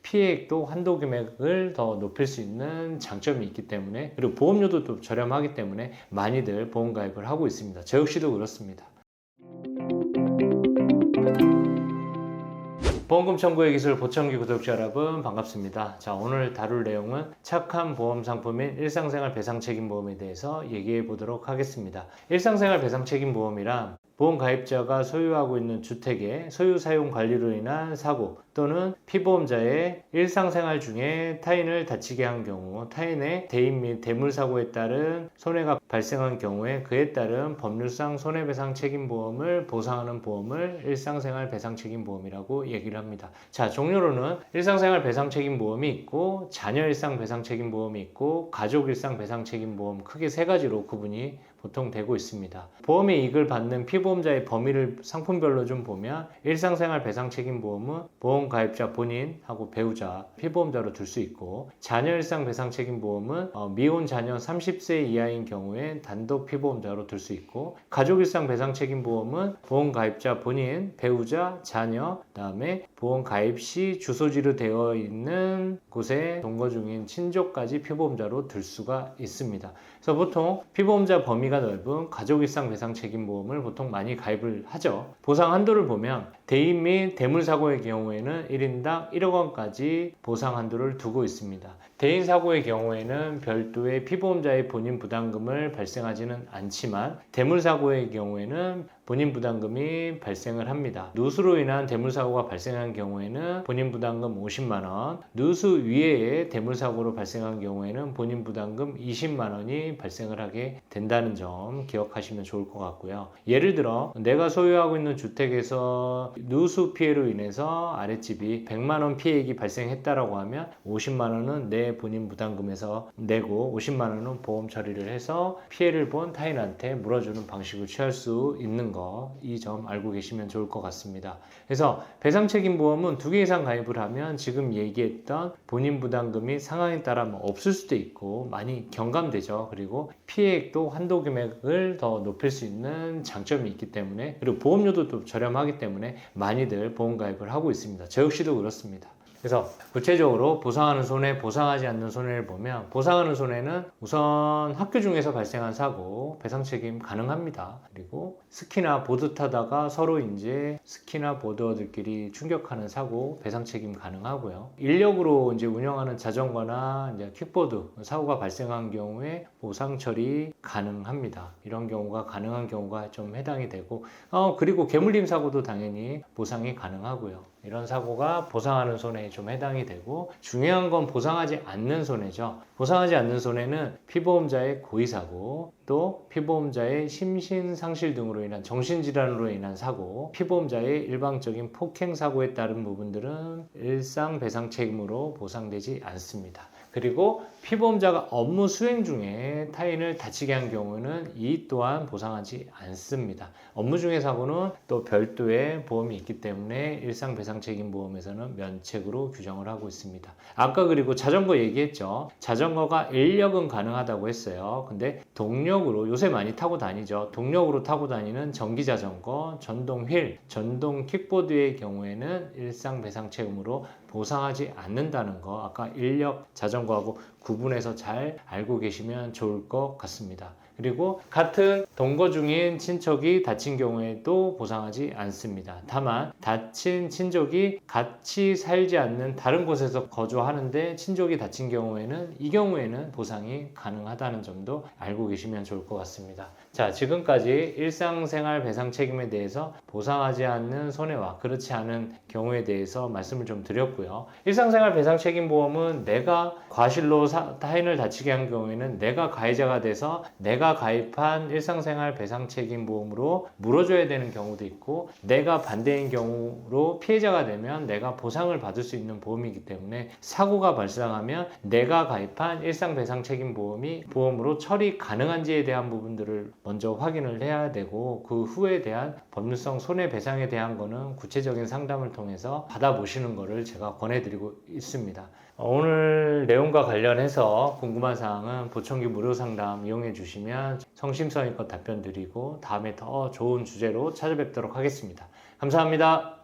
피해액도 한도 금액을 더 높일 수 있는 장점이 있기 때문에, 그리고 보험료도 또 저렴하기 때문에 많이들 보험 가입을 하고 있습니다. 저 역시도 그렇습니다. 보험금 청구의 기술 보청기 구독자 여러분 반갑습니다. 자, 오늘 다룰 내용은 착한 보험 상품인 일상생활 배상책임보험에 대해서 얘기해 보도록 하겠습니다. 일상생활 배상책임보험이란 보험 가입자가 소유하고 있는 주택의 소유 사용 관리로 인한 사고 또는 피보험자의 일상생활 중에 타인을 다치게 한 경우, 타인의 대인 및 대물사고에 따른 손해가 발생한 경우에 그에 따른 법률상 손해배상 책임보험을 보상하는 보험을 일상생활 배상책임보험이라고 얘기를 합니다. 자, 종류로는 일상생활 배상책임보험이 있고 자녀 일상 배상책임보험이 있고 가족 일상 배상책임보험, 크게 세 가지로 구분이 보통 되고 있습니다. 보험의 이익을 받는 피보험자의 범위를 상품별로 좀 보면 일상생활 배상책임보험은 보험 가입자 본인하고 배우자, 피보험자로 둘 수 있고, 자녀 일상 배상책임보험은 미혼 자녀 30세 이하인 경우에 단독 피보험자로 둘 수 있고, 가족 일상 배상책임보험은 보험 가입자 본인, 배우자, 자녀, 그다음에 보험 가입 시 주소지로 되어 있는 곳에 동거 중인 친족까지 피보험자로 들 수가 있습니다. 그래서 보통 피보험자 범위가 넓은 가족 일상 배상책임보험을 보통 많이 가입을 하죠. 보상 한도를 보면 대인 및 대물사고의 경우에는 1인당 1억 원까지 보상 한도를 두고 있습니다. 대인 사고의 경우에는 별도의 피보험자의 본인 부담금을 발생하지는 않지만 대물사고의 경우에는 본인 부담금이 발생을 합니다. 누수로 인한 대물사고가 발생한 경우에는 본인 부담금 50만 원, 누수 위에 대물사고로 발생한 경우에는 본인 부담금 20만 원이 발생을 하게 된다는 점 기억하시면 좋을 것 같고요. 예를 들어 내가 소유하고 있는 주택에서 누수 피해로 인해서 아랫집이 100만 원 피해액이 발생했다라고 하면 50만 원은 내 본인 부담금에서 내고 50만 원은 보험 처리를 해서 피해를 본 타인한테 물어주는 방식을 취할 수 있는 거, 이 점 알고 계시면 좋을 것 같습니다. 그래서 배상책임보험은 2개 이상 가입을 하면 지금 얘기했던 본인 부담금이 상황에 따라 없을 수도 있고 많이 경감되죠. 그리고 피해액도 한도 금액을 더 높일 수 있는 장점이 있기 때문에, 그리고 보험료도 또 저렴하기 때문에 많이들 보험 가입을 하고 있습니다. 저 역시도 그렇습니다. 그래서 구체적으로 보상하는 손해, 보상하지 않는 손해를 보면, 보상하는 손해는 우선 학교 중에서 발생한 사고 배상 책임 가능합니다. 그리고 스키나 보드 타다가 서로 이제 스키나 보드어들끼리 충격하는 사고 배상 책임 가능하고요. 인력으로 이제 운영하는 자전거나 이제 킥보드 사고가 발생한 경우에 보상 처리 가능합니다. 이런 경우가 가능한 경우가 좀 해당이 되고, 그리고 개물림 사고도 당연히 보상이 가능하고요. 이런 사고가 보상하는 손해에 좀 해당이 되고, 중요한 건 보상하지 않는 손해죠. 보상하지 않는 손해는 피보험자의 고의사고, 또 피보험자의 심신상실 등으로 인한 정신질환으로 인한 사고, 피보험자의 일방적인 폭행사고에 따른 부분들은 일상 배상 책임으로 보상되지 않습니다. 그리고 피보험자가 업무 수행 중에 타인을 다치게 한 경우는 이 또한 보상하지 않습니다. 업무 중의 사고는 또 별도의 보험이 있기 때문에 일상배상책임보험에서는 면책으로 규정을 하고 있습니다. 아까 그리고 자전거 얘기했죠. 자전거가 인력은 가능하다고 했어요. 근데 동력으로 요새 많이 타고 다니죠. 동력으로 타고 다니는 전기자전거, 전동 휠, 전동 킥보드의 경우에는 일상배상책임으로 보상하지 않는다는 거, 아까 인력 자전거하고 구분해서 잘 알고 계시면 좋을 것 같습니다. 그리고 같은 동거 중인 친척이 다친 경우에도 보상하지 않습니다. 다만 다친 친족이 같이 살지 않는 다른 곳에서 거주하는데 친족이 다친 경우에는, 이 경우에는 보상이 가능하다는 점도 알고 계시면 좋을 것 같습니다. 자, 지금까지 일상생활 배상 책임에 대해서 보상하지 않는 손해와 그렇지 않은 경우에 대해서 말씀을 좀 드렸고요. 일상생활 배상 책임보험은 내가 과실로 타인을 다치게 한 경우에는 내가 가해자가 돼서 내가 가입한 일상생활 배상 책임보험으로 물어줘야 되는 경우도 있고, 내가 반대인 경우로 피해자가 되면 내가 보상을 받을 수 있는 보험이기 때문에 사고가 발생하면 내가 가입한 일상 배상 책임보험이 보험으로 처리 가능한지에 대한 부분들을 먼저 확인을 해야 되고, 그 후에 대한 법률성 손해배상에 대한 거는 구체적인 상담을 통해서 받아보시는 거를 제가 권해드리고 있습니다. 오늘 내용과 관련해서 궁금한 사항은 보청기 무료 상담 이용해 주시면 성심성의껏 답변 드리고 다음에 더 좋은 주제로 찾아뵙도록 하겠습니다. 감사합니다.